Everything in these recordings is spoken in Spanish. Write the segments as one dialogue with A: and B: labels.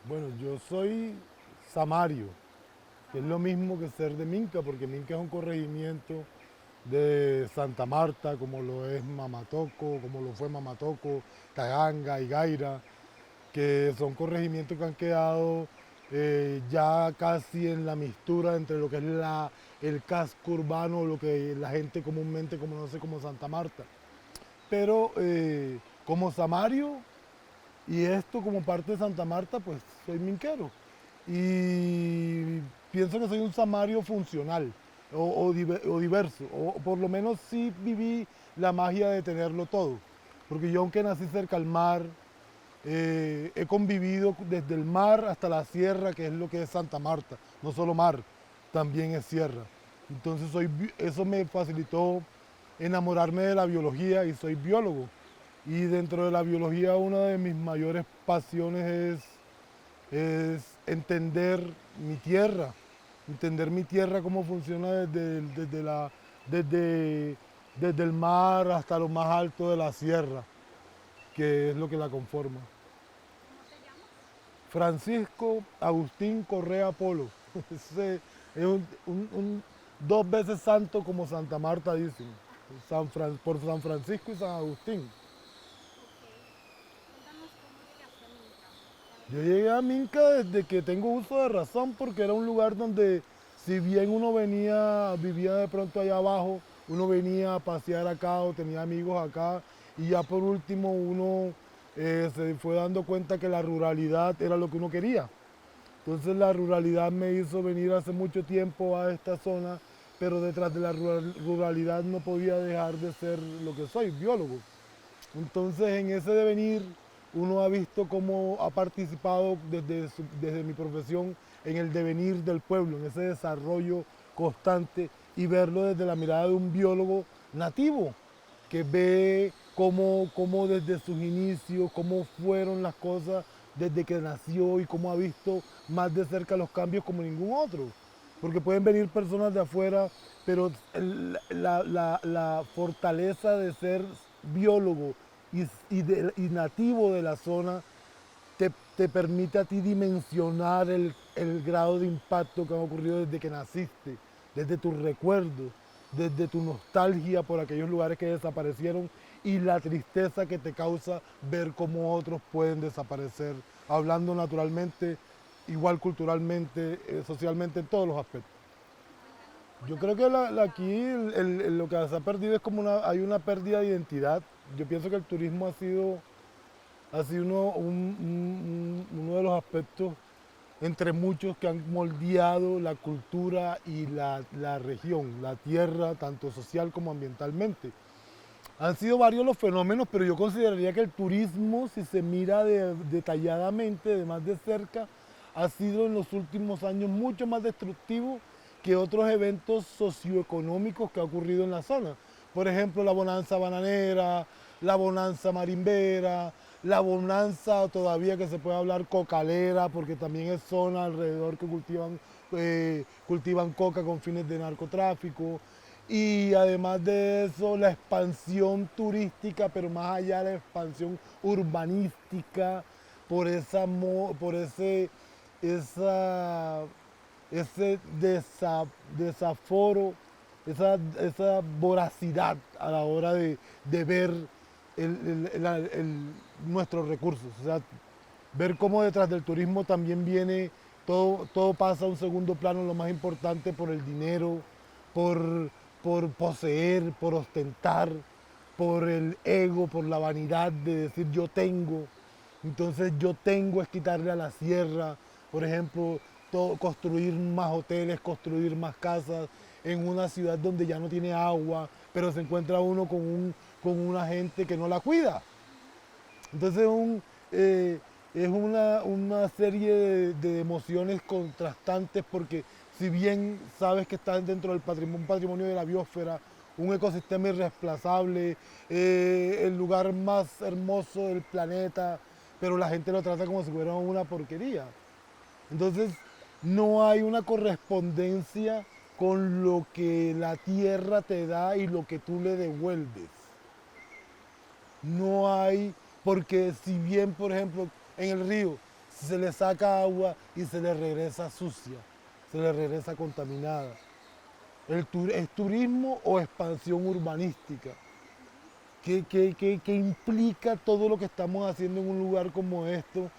A: Bueno, yo soy samario, que es lo mismo que ser de Minca, porque Minca es un corregimiento de Santa Marta, como lo es Mamatoco, como lo fue Mamatoco, Taganga y Gaira, que son corregimientos que han quedado ya casi en la mistura entre lo que es el casco urbano, lo que la gente comúnmente conoce como Santa Marta. Pero como samario y esto como parte de Santa Marta, pues soy minquero. Y pienso que soy un samario funcional o diverso, o por lo menos sí viví la magia de tenerlo todo. Porque yo aunque nací cerca al mar, he convivido desde el mar hasta la sierra, que es lo que es Santa Marta. No solo mar, también es sierra. Entonces eso me facilitó enamorarme de la biología y soy biólogo. Y dentro de la biología una de mis mayores pasiones es entender mi tierra cómo funciona desde, desde el mar hasta lo más alto de la sierra, que es lo que la conforma.
B: ¿Cómo te llamas?
A: Francisco Agustín Correa Polo. Ese es dos veces santo como Santa Marta dicen, por San Francisco y San Agustín.
B: Ok. Cuéntanos cómo llegaste a Minca.
A: Yo llegué a Minca desde que tengo uso de razón porque era un lugar donde si bien uno vivía de pronto allá abajo, uno venía a pasear acá o tenía amigos acá y ya por último uno se fue dando cuenta que la ruralidad era lo que uno quería. Entonces la ruralidad me hizo venir hace mucho tiempo a esta zona, pero detrás de la ruralidad no podía dejar de ser lo que soy, biólogo. Entonces en ese devenir uno ha visto cómo ha participado desde mi profesión en el devenir del pueblo, en ese desarrollo constante y verlo desde la mirada de un biólogo nativo que ve cómo desde sus inicios, cómo fueron las cosas desde que nació y cómo ha visto más de cerca los cambios como ningún otro. Porque pueden venir personas de afuera, pero la fortaleza de ser biólogo y nativo de la zona te permite a ti dimensionar el grado de impacto que ha ocurrido desde que naciste, desde tus recuerdos, desde tu nostalgia por aquellos lugares que desaparecieron y la tristeza que te causa ver cómo otros pueden desaparecer, hablando naturalmente, igual culturalmente, socialmente, en todos los aspectos. Yo creo
B: Cuéntanos
A: que
B: sobre
A: aquí lo que se ha perdido es como hay una pérdida de identidad. Yo pienso que el turismo ha sido uno de los aspectos entre muchos que han moldeado la cultura y la región, la tierra, tanto social como ambientalmente. Han sido varios los fenómenos, pero yo consideraría que el turismo, si se mira detalladamente, de más de cerca, ha sido en los últimos años mucho más destructivo que otros eventos socioeconómicos que ha ocurrido en la zona. Por ejemplo, la bonanza bananera, la bonanza marimbera, la bonanza todavía que se puede hablar cocalera, porque también es zona alrededor que cultivan coca con fines de narcotráfico. Y además de eso, la expansión turística, pero más allá de la expansión urbanística, por esa, ese desaforo, esa voracidad a la hora de ver nuestros recursos. O sea, ver cómo detrás del turismo también viene, todo pasa a un segundo plano, lo más importante por el dinero, por, por poseer, por ostentar, por el ego, por la vanidad de decir yo tengo. Entonces yo tengo es quitarle a la sierra, por ejemplo, construir más hoteles, construir más casas en una ciudad donde ya no tiene agua, pero se encuentra uno con una gente que no la cuida. Entonces eh, es una serie de emociones contrastantes porque si bien sabes que estás dentro del patrimonio, un patrimonio de la biosfera, un ecosistema irreemplazable, el lugar más hermoso del planeta, pero la gente lo trata como si fuera una porquería. Entonces no hay una correspondencia con lo que la tierra te da y lo que tú le devuelves. No hay, porque si bien, por ejemplo, en el río se le saca agua y se le regresa sucia, se le regresa contaminada. ¿Es turismo o expansión urbanística? ¿Qué implica todo lo que estamos haciendo en un lugar como esto?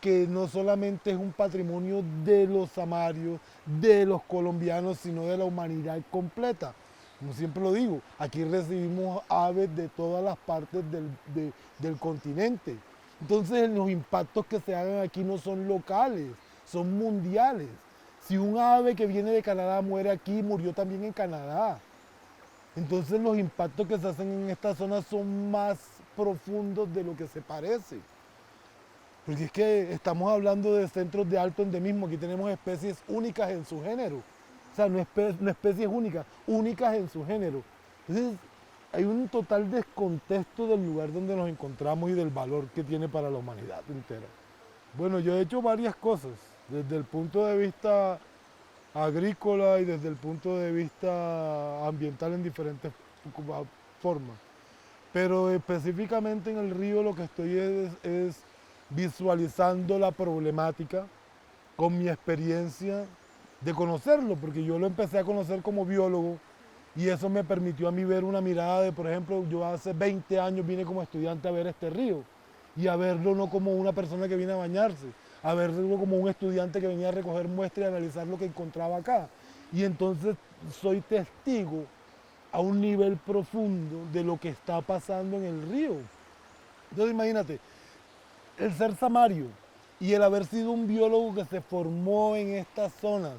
A: Que no solamente es un patrimonio de los samarios, de los colombianos, sino de la humanidad completa. Como siempre lo digo, aquí recibimos aves de todas las partes del continente. Entonces los impactos que se hagan aquí no son locales, son mundiales. Si un ave que viene de Canadá muere aquí, murió también en Canadá. Entonces los impactos que se hacen en esta zona son más profundos de lo que se parece. Porque es que estamos hablando de centros de alto endemismo, aquí tenemos especies únicas en su género. O sea, no especies únicas, únicas en su género. Entonces, hay un total descontexto del lugar donde nos encontramos y del valor que tiene para la humanidad entera. Bueno, yo he hecho varias cosas, desde el punto de vista agrícola y desde el punto de vista ambiental en diferentes formas. Pero específicamente en el río lo que estoy es visualizando la problemática con mi experiencia de conocerlo, porque yo lo empecé a conocer como biólogo y eso me permitió a mí ver una mirada de, por ejemplo, yo hace 20 años vine como estudiante a ver este río y a verlo no como una persona que viene a bañarse, a verlo como un estudiante que venía a recoger muestras y analizar lo que encontraba acá. Y entonces soy testigo a un nivel profundo de lo que está pasando en el río. Entonces imagínate, el ser samario y el haber sido un biólogo que se formó en estas zonas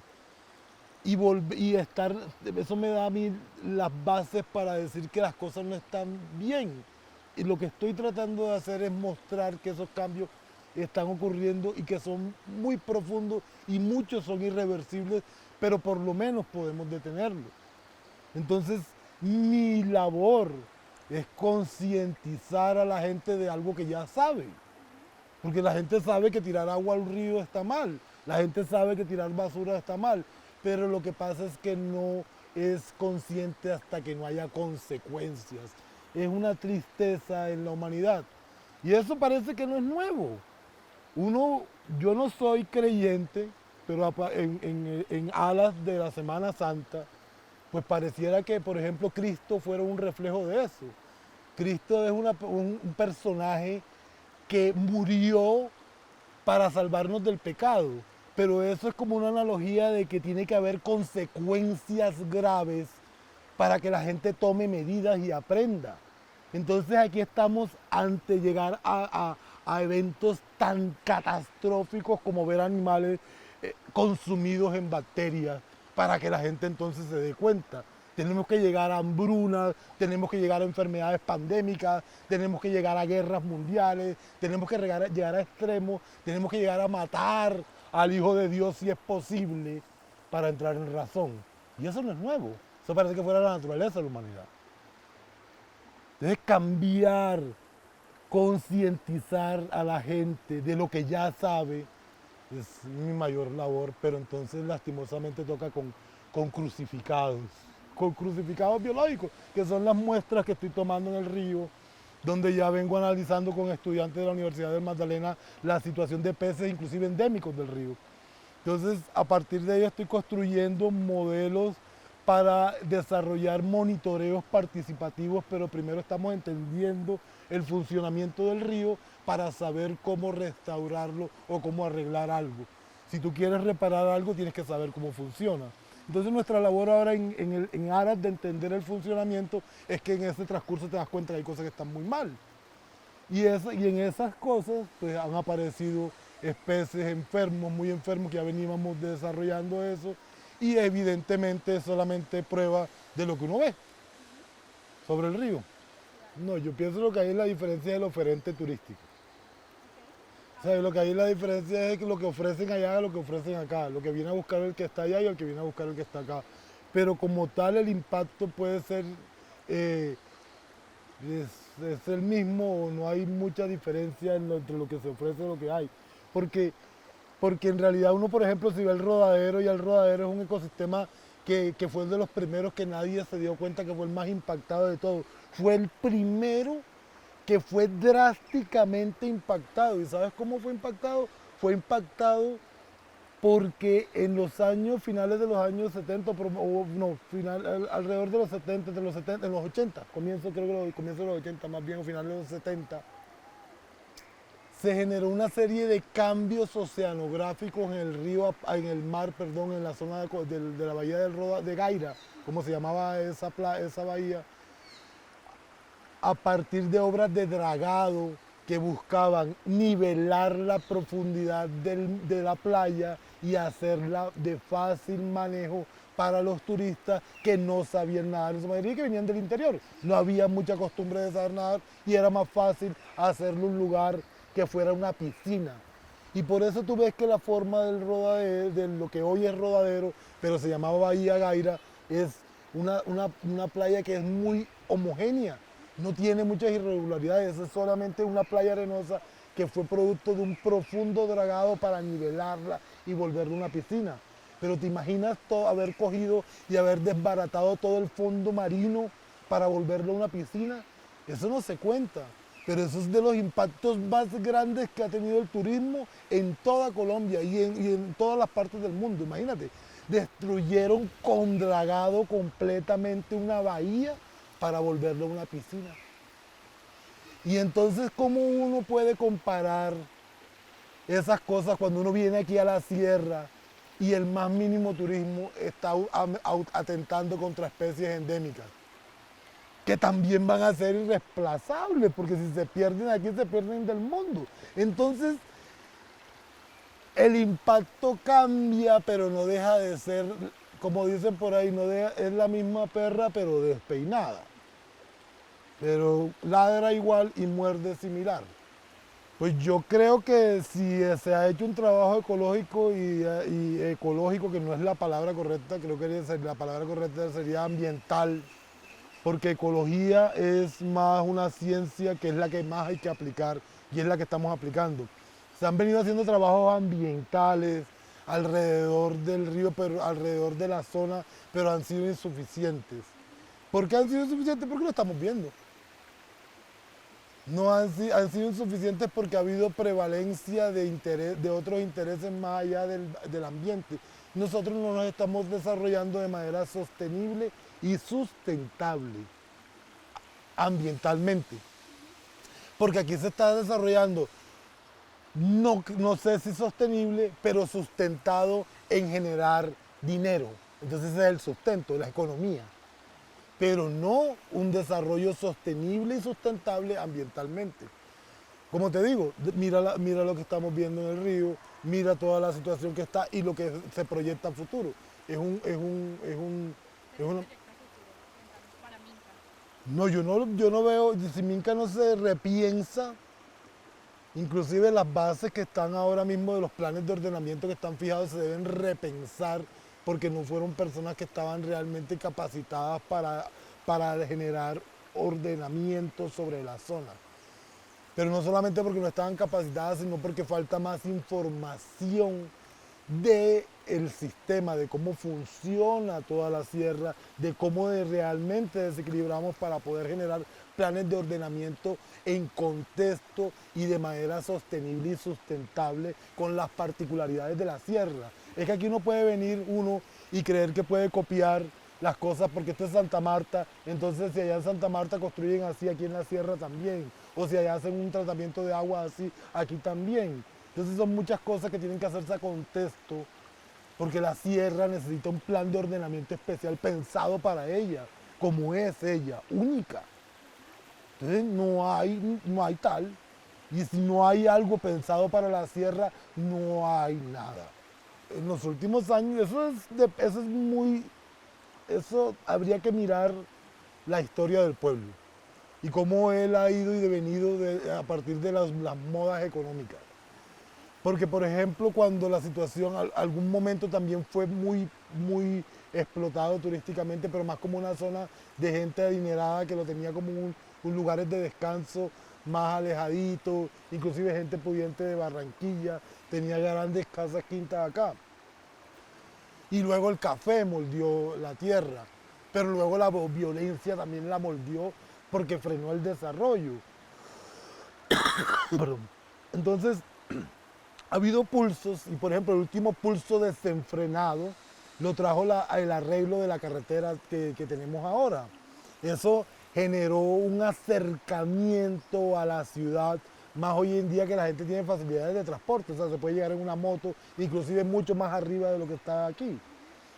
A: y estar, eso me da a mí las bases para decir que las cosas no están bien. Y lo que estoy tratando de hacer es mostrar que esos cambios están ocurriendo y que son muy profundos y muchos son irreversibles, pero por lo menos podemos detenerlos. Entonces, mi labor es concientizar a la gente de algo que ya sabe. Porque la gente sabe que tirar agua al río está mal, la gente sabe que tirar basura está mal, pero lo que pasa es que no es consciente hasta que no haya consecuencias. Es una tristeza en la humanidad. Y eso parece que no es nuevo. Yo no soy creyente, pero en alas de la Semana Santa, pues pareciera que, por ejemplo, Cristo fuera un reflejo de eso. Cristo es un personaje que murió para salvarnos del pecado. Pero eso es como una analogía de que tiene que haber consecuencias graves para que la gente tome medidas y aprenda. Entonces aquí estamos ante llegar a eventos tan catastróficos como ver animales consumidos en bacterias para que la gente entonces se dé cuenta. Tenemos que llegar a hambrunas, tenemos que llegar a enfermedades pandémicas, tenemos que llegar a guerras mundiales, tenemos que llegar a extremos, tenemos que llegar a matar al Hijo de Dios si es posible para entrar en razón. Y eso no es nuevo, eso parece que fuera la naturaleza de la humanidad. Entonces cambiar, concientizar a la gente de lo que ya sabe es mi mayor labor, pero entonces lastimosamente toca con crucificados biológicos, que son las muestras que estoy tomando en el río, donde ya vengo analizando con estudiantes de la Universidad del Magdalena la situación de peces inclusive endémicos del río. Entonces, a partir de ello estoy construyendo modelos para desarrollar monitoreos participativos, pero primero estamos entendiendo el funcionamiento del río para saber cómo restaurarlo o cómo arreglar algo. Si tú quieres reparar algo, tienes que saber cómo funciona. Entonces nuestra labor ahora en aras de entender el funcionamiento es que en ese transcurso te das cuenta que hay cosas que están muy mal. Y en esas cosas pues, han aparecido especies enfermos, muy enfermos, que ya veníamos desarrollando eso, y evidentemente es solamente prueba de lo que uno ve sobre el río. No, yo pienso lo que hay es la diferencia del oferente turístico. O sea, lo que hay es la diferencia es que lo que ofrecen allá es lo que ofrecen acá, lo que viene a buscar el que está allá y el que viene a buscar el que está acá. Pero como tal el impacto puede ser, es el mismo o no hay mucha diferencia entre lo que se ofrece y lo que hay. Porque en realidad uno, por ejemplo, si ve el Rodadero, y el Rodadero es un ecosistema que fue de los primeros que nadie se dio cuenta que fue el más impactado de todos. Fue el primero que fue drásticamente impactado. ¿Y sabes cómo fue impactado? fue impactado porque en los años, finales de los años 70, o no, alrededor de los 70, de los 70, en los 80, comienzo de los 80, más bien, o finales de los 70, se generó una serie de cambios oceanográficos en el río, en el mar, perdón, en la zona de la bahía de Gaira, como se llamaba esa bahía, a partir de obras de dragado que buscaban nivelar la profundidad de la playa y hacerla de fácil manejo para los turistas que no sabían nadar en su mayoría, que venían del interior. No había mucha costumbre de saber nadar y era más fácil hacerle un lugar que fuera una piscina. Y por eso tú ves que la forma del rodadero, de lo que hoy es Rodadero, pero se llamaba Bahía Gaira, es una playa que es muy homogénea. No tiene muchas irregularidades, es solamente una playa arenosa que fue producto de un profundo dragado para nivelarla y volverla una piscina. Pero te imaginas haber cogido y haber desbaratado todo el fondo marino para volverlo una piscina. Eso no se cuenta, pero eso es de los impactos más grandes que ha tenido el turismo en toda Colombia y en todas las partes del mundo. Imagínate, destruyeron con dragado completamente una bahía para volverlo una piscina. Y entonces, ¿cómo uno puede comparar esas cosas cuando uno viene aquí a la sierra y el más mínimo turismo está atentando contra especies endémicas? Que también van a ser irreemplazables, porque si se pierden aquí, se pierden del mundo. Entonces, el impacto cambia, pero no deja de ser, como dicen por ahí, es la misma perra, pero despeinada. Pero ladra igual y muerde similar. Pues yo creo que si se ha hecho un trabajo ecológico y ecológico, que no es la palabra correcta, creo que la palabra correcta sería ambiental, porque ecología es más una ciencia que es la que más hay que aplicar y es la que estamos aplicando. Se han venido haciendo trabajos ambientales alrededor del río, pero alrededor de la zona, pero han sido insuficientes. ¿Por qué han sido insuficientes? Porque lo estamos viendo. No han sido insuficientes porque ha habido prevalencia de otros intereses más allá del ambiente. Nosotros no nos estamos desarrollando de manera sostenible y sustentable ambientalmente. Porque aquí se está desarrollando, no sé si sostenible, pero sustentado en generar dinero. Entonces ese es el sustento, la economía. Pero no un desarrollo sostenible y sustentable ambientalmente. Como te digo, mira lo que estamos viendo en el río, mira toda la situación que está y lo que se proyecta a futuro. Es una...
B: Para Minca.
A: No, yo no veo, si Minca no se repiensa, inclusive las bases que están ahora mismo de los planes de ordenamiento que están fijados se deben repensar porque no fueron personas que estaban realmente capacitadas para generar ordenamiento sobre la zona. Pero no solamente porque no estaban capacitadas, sino porque falta más información del sistema, de cómo funciona toda la sierra, de cómo realmente desequilibramos para poder generar planes de ordenamiento en contexto y de manera sostenible y sustentable con las particularidades de la sierra. Es que aquí no puede venir uno y creer que puede copiar las cosas porque esto es Santa Marta, entonces si allá en Santa Marta construyen así, aquí en la sierra también, o si allá hacen un tratamiento de agua así, aquí también. Entonces son muchas cosas que tienen que hacerse a contexto, porque la sierra necesita un plan de ordenamiento especial pensado para ella, como es ella, única. Entonces no hay tal, y si no hay algo pensado para la sierra, no hay nada. En los últimos años, eso habría que mirar la historia del pueblo y cómo él ha ido y devenido a partir de las modas económicas. Porque, por ejemplo, cuando la situación, algún momento también fue muy explotado turísticamente, pero más como una zona de gente adinerada que lo tenía como un lugares de descanso más alejadito, inclusive gente pudiente de Barranquilla, tenía grandes casas quintas acá. Y luego el café moldeó la tierra, pero luego la violencia también la moldeó porque frenó el desarrollo. Perdón. Entonces, ha habido pulsos, y por ejemplo el último pulso desenfrenado lo trajo el arreglo de la carretera que tenemos ahora. Eso generó un acercamiento a la ciudad, más hoy en día que la gente tiene facilidades de transporte, o sea, se puede llegar en una moto, inclusive mucho más arriba de lo que está aquí.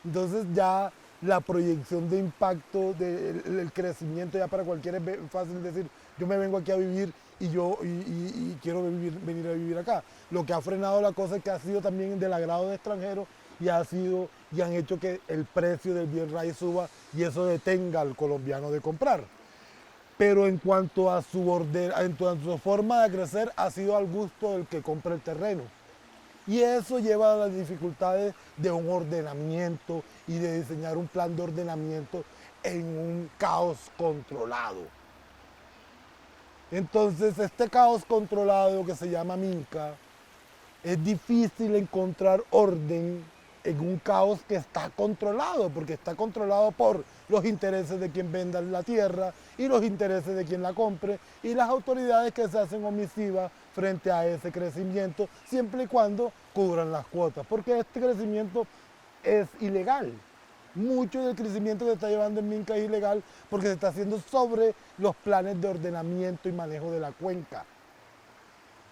A: Entonces ya la proyección de impacto, el crecimiento ya para cualquiera es fácil decir, yo me vengo aquí a vivir y quiero venir a vivir acá. Lo que ha frenado la cosa es que ha sido también del agrado de extranjeros y han hecho que el precio del bien raíz suba y eso detenga al colombiano de comprar. Pero en cuanto a en cuanto a su forma de crecer, ha sido al gusto del que compra el terreno. Y eso lleva a las dificultades de un ordenamiento y de diseñar un plan de ordenamiento en un caos controlado. Entonces, este caos controlado que se llama Minca, es difícil encontrar orden en un caos que está controlado, porque está controlado por los intereses de quien venda la tierra y los intereses de quien la compre y las autoridades que se hacen omisivas frente a ese crecimiento, siempre y cuando cubran las cuotas, porque este crecimiento es ilegal. Mucho del crecimiento que está llevando en Minca es ilegal porque se está haciendo sobre los planes de ordenamiento y manejo de la cuenca.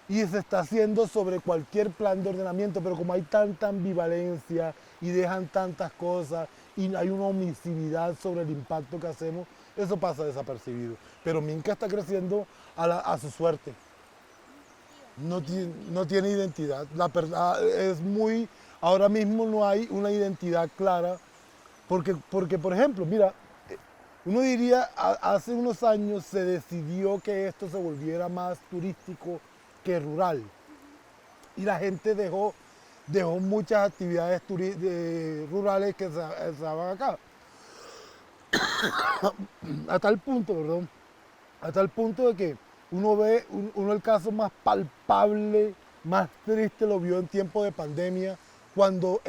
A: Y se está haciendo sobre cualquier plan de ordenamiento, pero como hay tanta ambivalencia y dejan tantas cosas y hay una omisividad sobre el impacto que hacemos, eso pasa desapercibido. Pero Minca está creciendo a su suerte. No tiene identidad. Ahora mismo no hay una identidad clara, porque por ejemplo, mira, uno diría, hace unos años se decidió que esto se volviera más turístico que rural. Y la gente dejó muchas actividades rurales que se daban acá. A tal punto, perdón, a tal punto de que uno el caso más palpable, más triste lo vio en tiempo de pandemia, cuando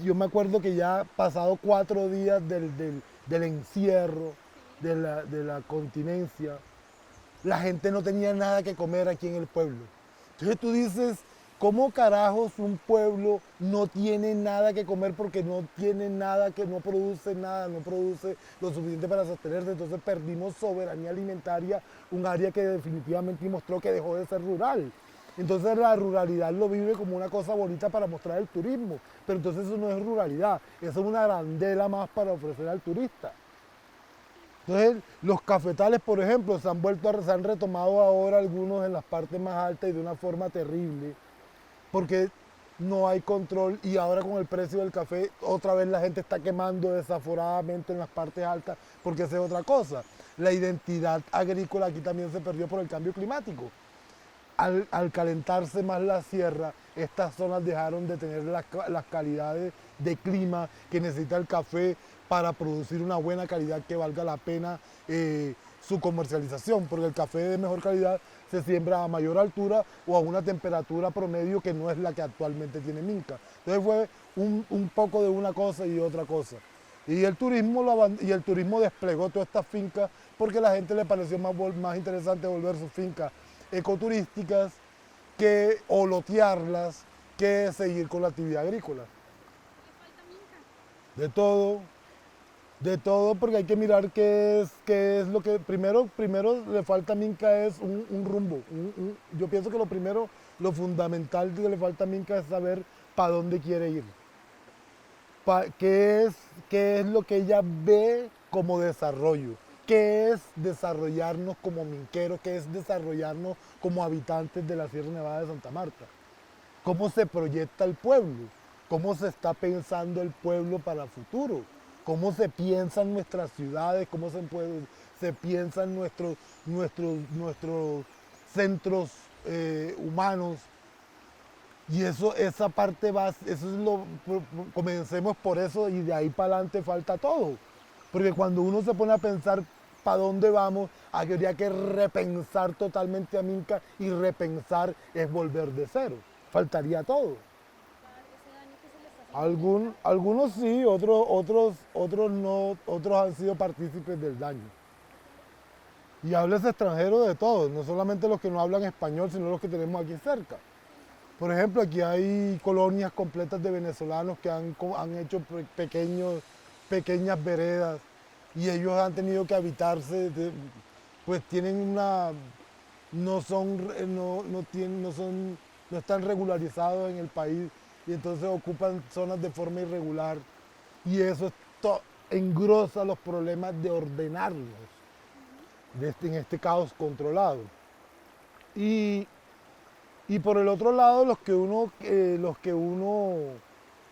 A: yo me acuerdo que ya pasado 4 días del encierro, de la continencia, la gente no tenía nada que comer aquí en el pueblo. Entonces tú dices, ¿cómo carajos un pueblo no tiene nada que comer porque no tiene nada, que no produce nada, no produce lo suficiente para sostenerse? Entonces perdimos soberanía alimentaria, un área que definitivamente mostró que dejó de ser rural. Entonces la ruralidad lo vive como una cosa bonita para mostrar el turismo, pero entonces eso no es ruralidad, eso es una arandela más para ofrecer al turista. Entonces, los cafetales, por ejemplo, se han retomado ahora algunos en las partes más altas y de una forma terrible, porque no hay control y ahora con el precio del café, otra vez la gente está quemando desaforadamente en las partes altas, porque esa es otra cosa. La identidad agrícola aquí también se perdió por el cambio climático. Al calentarse más la sierra, estas zonas dejaron de tener las calidades de clima que necesita el café para producir una buena calidad que valga la pena su comercialización, porque el café de mejor calidad se siembra a mayor altura o a una temperatura promedio que no es la que actualmente tiene Minca. Entonces fue un poco de una cosa y otra cosa. Y el turismo desplegó todas estas fincas porque a la gente le pareció más interesante volver sus fincas ecoturísticas o lotearlas que seguir con la actividad agrícola.
B: ¿Qué falta Minca?
A: De todo porque hay que mirar qué es lo que primero le falta a Minca es un rumbo. Yo pienso que lo fundamental que le falta a Minca es saber para dónde quiere ir. Qué es lo que ella ve como desarrollo. ¿Qué es desarrollarnos como minqueros? ¿Qué es desarrollarnos como habitantes de la Sierra Nevada de Santa Marta? ¿Cómo se proyecta el pueblo? ¿Cómo se está pensando el pueblo para el futuro? ¿Cómo se piensan nuestras ciudades? ¿Cómo se piensan nuestros centros humanos? Y esa parte comencemos por eso y de ahí para adelante falta todo. Porque cuando uno se pone a pensar para dónde vamos, habría que repensar totalmente a Minca y repensar es volver de cero. Faltaría todo.
B: Ese daño que se le está haciendo a Minca.
A: Algunos sí, otros no, otros han sido partícipes del daño. Y hablas extranjero de todos, no solamente los que no hablan español, sino los que tenemos aquí cerca. Por ejemplo, aquí hay colonias completas de venezolanos que han hecho pequeñas veredas y ellos han tenido que habitarse, pues tienen una, no son, no tienen, no son, no están regularizados en el país y entonces ocupan zonas de forma irregular y eso engrosa los problemas de ordenarlos en este caos controlado. Y Y por el otro lado,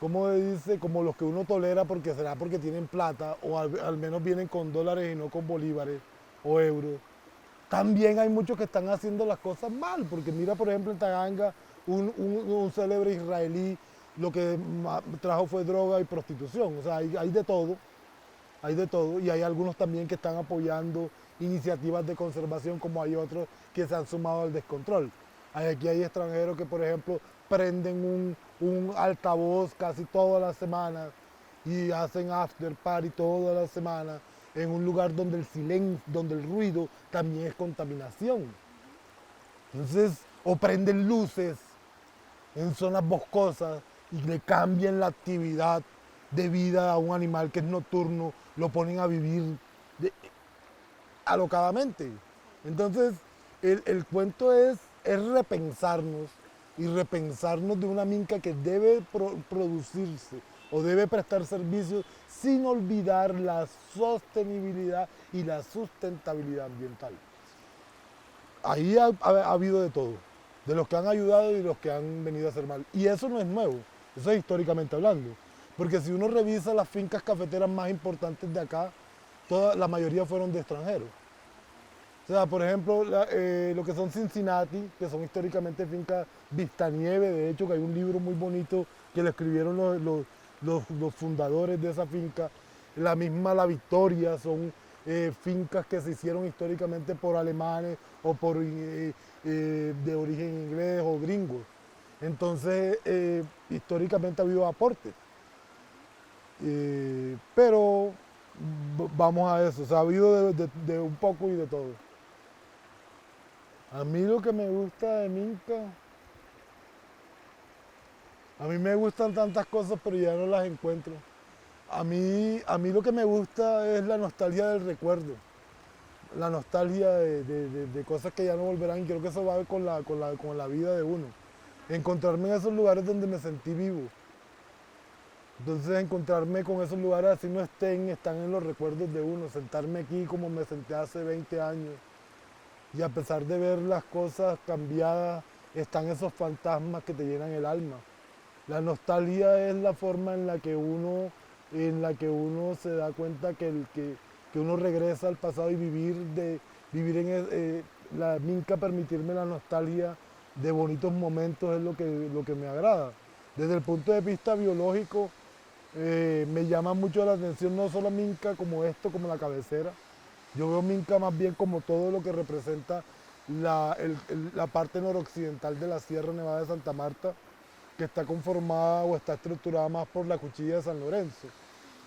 A: ¿cómo dice? Como los que uno tolera porque será porque tienen plata o al menos vienen con dólares y no con bolívares o euros. También hay muchos que están haciendo las cosas mal, porque mira, por ejemplo, en Taganga, un célebre israelí lo que trajo fue droga y prostitución. O sea, hay de todo, y hay algunos también que están apoyando iniciativas de conservación, como hay otros que se han sumado al descontrol. Aquí hay extranjeros que, por ejemplo, prenden un altavoz casi todas las semanas y hacen after party todas las semanas en un lugar donde el silencio, donde el ruido también es contaminación. Entonces, o prenden luces en zonas boscosas y le cambian la actividad de vida a un animal que es nocturno, lo ponen a vivir alocadamente. Entonces, el cuento es repensarnos y repensarnos de una minca que debe producirse o debe prestar servicios sin olvidar la sostenibilidad y la sustentabilidad ambiental. Ahí ha habido de todo, de los que han ayudado y de los que han venido a hacer mal. Y eso no es nuevo, eso es históricamente hablando. Porque si uno revisa las fincas cafeteras más importantes de acá, la mayoría fueron de extranjeros. O sea, por ejemplo, lo que son Cincinnati, que son históricamente fincas Vistanieve, de hecho, que hay un libro muy bonito que lo escribieron los fundadores de esa finca. La misma La Victoria, son fincas que se hicieron históricamente por alemanes o por de origen inglés o gringos. Entonces, históricamente ha habido aportes. Pero vamos a eso, o sea, ha habido de un poco y de todo. A mí lo que me gusta de Minca, a mí me gustan tantas cosas, pero ya no las encuentro. A mí lo que me gusta es la nostalgia del recuerdo, la nostalgia de cosas que ya no volverán, y creo que eso va con la vida de uno. Encontrarme en esos lugares donde me sentí vivo. Entonces encontrarme con esos lugares así no están en los recuerdos de uno. Sentarme aquí como me senté hace 20 años. Y a pesar de ver las cosas cambiadas, están esos fantasmas que te llenan el alma. La nostalgia es la forma en la que uno se da cuenta que uno regresa al pasado y vivir la Minca, permitirme la nostalgia de bonitos momentos es lo que me agrada. Desde el punto de vista biológico, me llama mucho la atención no solo Minca como esto, como la cabecera. Yo veo Minca más bien como todo lo que representa la parte noroccidental de la Sierra Nevada de Santa Marta, que está conformada o está estructurada más por la Cuchilla de San Lorenzo.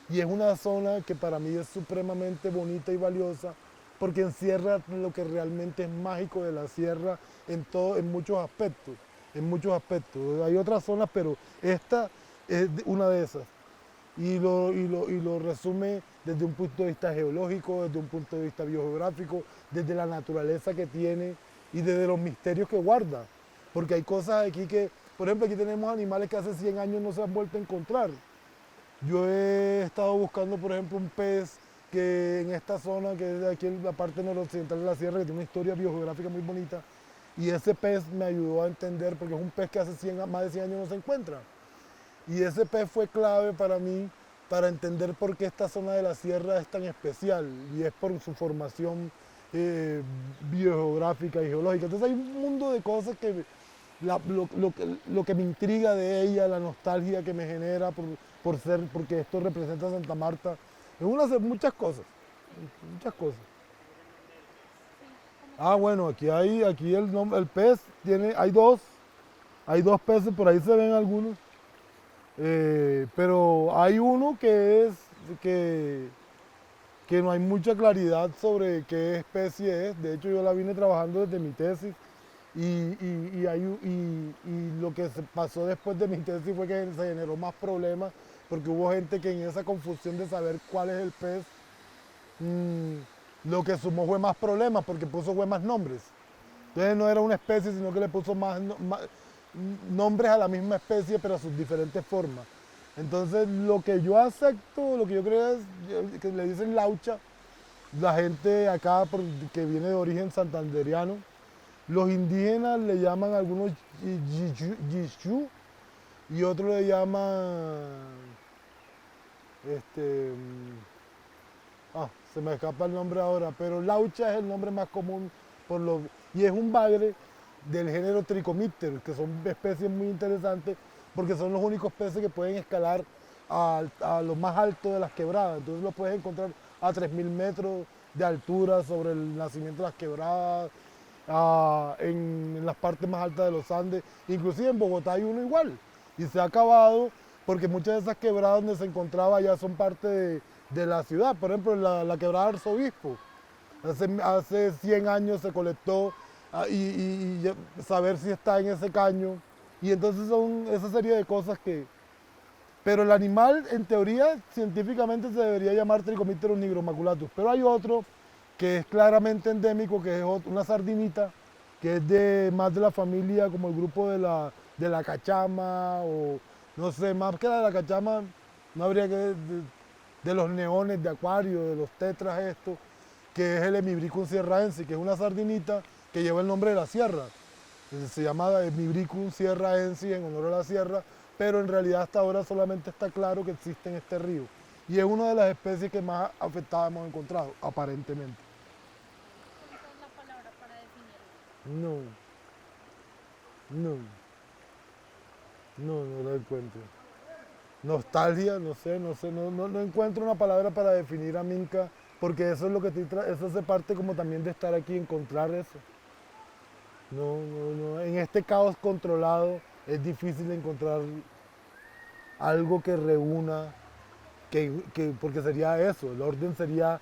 A: Y es una zona que para mí es supremamente bonita y valiosa porque encierra lo que realmente es mágico de la sierra en muchos aspectos. En muchos aspectos. Hay otras zonas, pero esta es una de esas. Y lo resume desde un punto de vista geológico, desde un punto de vista biogeográfico, desde la naturaleza que tiene y desde los misterios que guarda. Porque hay cosas aquí que, por ejemplo, aquí tenemos animales que hace 100 años no se han vuelto a encontrar. Yo he estado buscando, por ejemplo, un pez que en esta zona, que es de aquí en la parte noroccidental de la sierra, que tiene una historia biogeográfica muy bonita, y ese pez me ayudó a entender, porque es un pez que hace más de 100 años no se encuentra. Y ese pez fue clave para mí, para entender por qué esta zona de la sierra es tan especial, y es por su formación biogeográfica y geológica. Entonces hay un mundo de cosas que lo que me intriga de ella, la nostalgia que me genera porque esto representa a Santa Marta, es muchas cosas, muchas cosas. Ah, bueno, aquí el pez hay dos peces, por ahí se ven algunos, pero hay uno que, que no hay mucha claridad sobre qué especie es. De hecho, yo la vine trabajando desde mi tesis Y lo que se pasó después de mi tesis fue que se generó más problemas porque hubo gente que en esa confusión de saber cuál es el pez, lo que sumó fue más problemas porque fue más nombres. Entonces no era una especie, sino que le puso más nombres a la misma especie, pero a sus diferentes formas. Entonces lo que yo acepto, lo que yo creo es que le dicen laucha, la gente acá que viene de origen santanderiano, los indígenas le llaman a algunos yishu y otros le llaman, este, se me escapa el nombre ahora, pero laucha es el nombre más común y es un bagre del género Trichomypter, que son especies muy interesantes porque son los únicos peces que pueden escalar a lo más alto de las quebradas. Entonces los puedes encontrar a 3000 metros de altura sobre el nacimiento de las quebradas, en las partes más altas de los Andes. Inclusive en Bogotá hay uno igual y se ha acabado porque muchas de esas quebradas donde se encontraba ya son parte de la ciudad. Por ejemplo, la quebrada Arzobispo. Hace 100 años se colectó y saber si está en ese caño. Y entonces son esa serie de cosas que... Pero el animal, en teoría, científicamente se debería llamar Trichomypterus nigromaculatus. Pero hay otro que es claramente endémico, que es una sardinita, que es más de la familia, como el grupo de la cachama, o no sé, más que la de la cachama, no habría que... de los neones de acuario, de los tetras estos, que es el Hemibricum sierraensis, que es una sardinita que lleva el nombre de la sierra. Se llama Hemibricum sierraensis en honor a la sierra, pero en realidad hasta ahora solamente está claro que existe en este río. Y es una de las especies que más afectadas hemos encontrado, aparentemente.
B: ¿Encuentras la palabra para definirlo?
A: No, no la encuentro. Nostalgia, no encuentro una palabra para definir a Minca, porque eso es lo que eso hace parte como también de estar aquí, encontrar eso. No, en este caos controlado es difícil encontrar algo que reúna, porque sería eso, el orden sería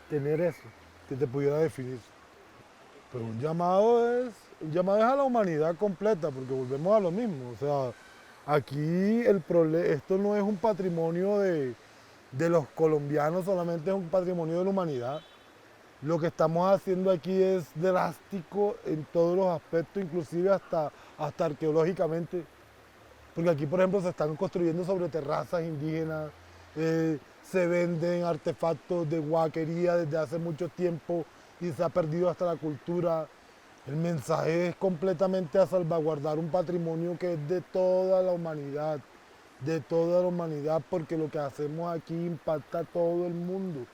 A: tener eso, que te pudiera definir. Pero un llamado es a la humanidad completa, porque volvemos a lo mismo. O sea, aquí esto no es un patrimonio de los colombianos, solamente es un patrimonio de la humanidad. Lo que estamos haciendo aquí es drástico en todos los aspectos, inclusive hasta arqueológicamente. Porque aquí, por ejemplo, se están construyendo sobre terrazas indígenas, se venden artefactos de huaquería desde hace mucho tiempo y se ha perdido hasta la cultura. El mensaje es completamente a salvaguardar un patrimonio que es de toda la humanidad, porque lo que hacemos aquí impacta a todo el mundo.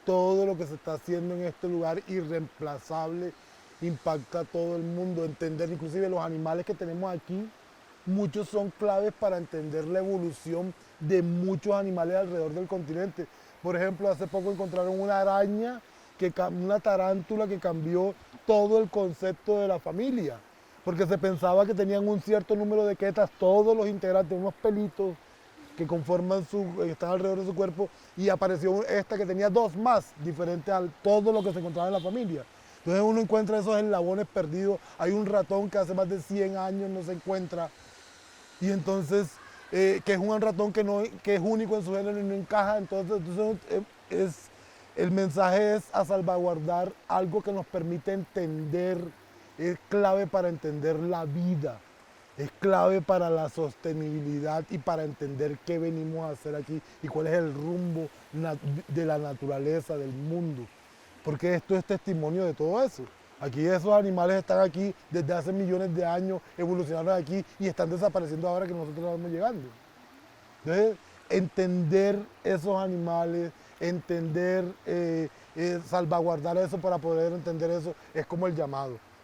A: Todo lo que se está haciendo en este lugar irreemplazable impacta a todo el mundo. Entender inclusive los animales que tenemos aquí, muchos son claves para entender la evolución de muchos animales alrededor del continente. Por ejemplo, hace poco encontraron una araña, una tarántula que cambió todo el concepto de la familia, porque se pensaba que tenían un cierto número de quetas, todos los integrantes, unos pelitos que están alrededor de su cuerpo, y apareció esta que tenía dos más, diferentes a todo lo que se encontraba en la familia. Entonces uno encuentra esos eslabones perdidos. Hay un ratón que hace más de 100 años no se encuentra, y entonces, que es un ratón que es único en su género y no encaja. Entonces el mensaje es a salvaguardar algo que nos permite entender, es clave para entender la vida, es clave para la sostenibilidad y para entender qué venimos a hacer aquí y cuál es el rumbo de la naturaleza, del mundo. Porque esto es testimonio de todo eso. Aquí esos animales están aquí desde hace millones de años, evolucionaron aquí y están desapareciendo ahora que nosotros estamos llegando. Entonces, entender esos animales, salvaguardar eso para poder entender eso, es como el llamado.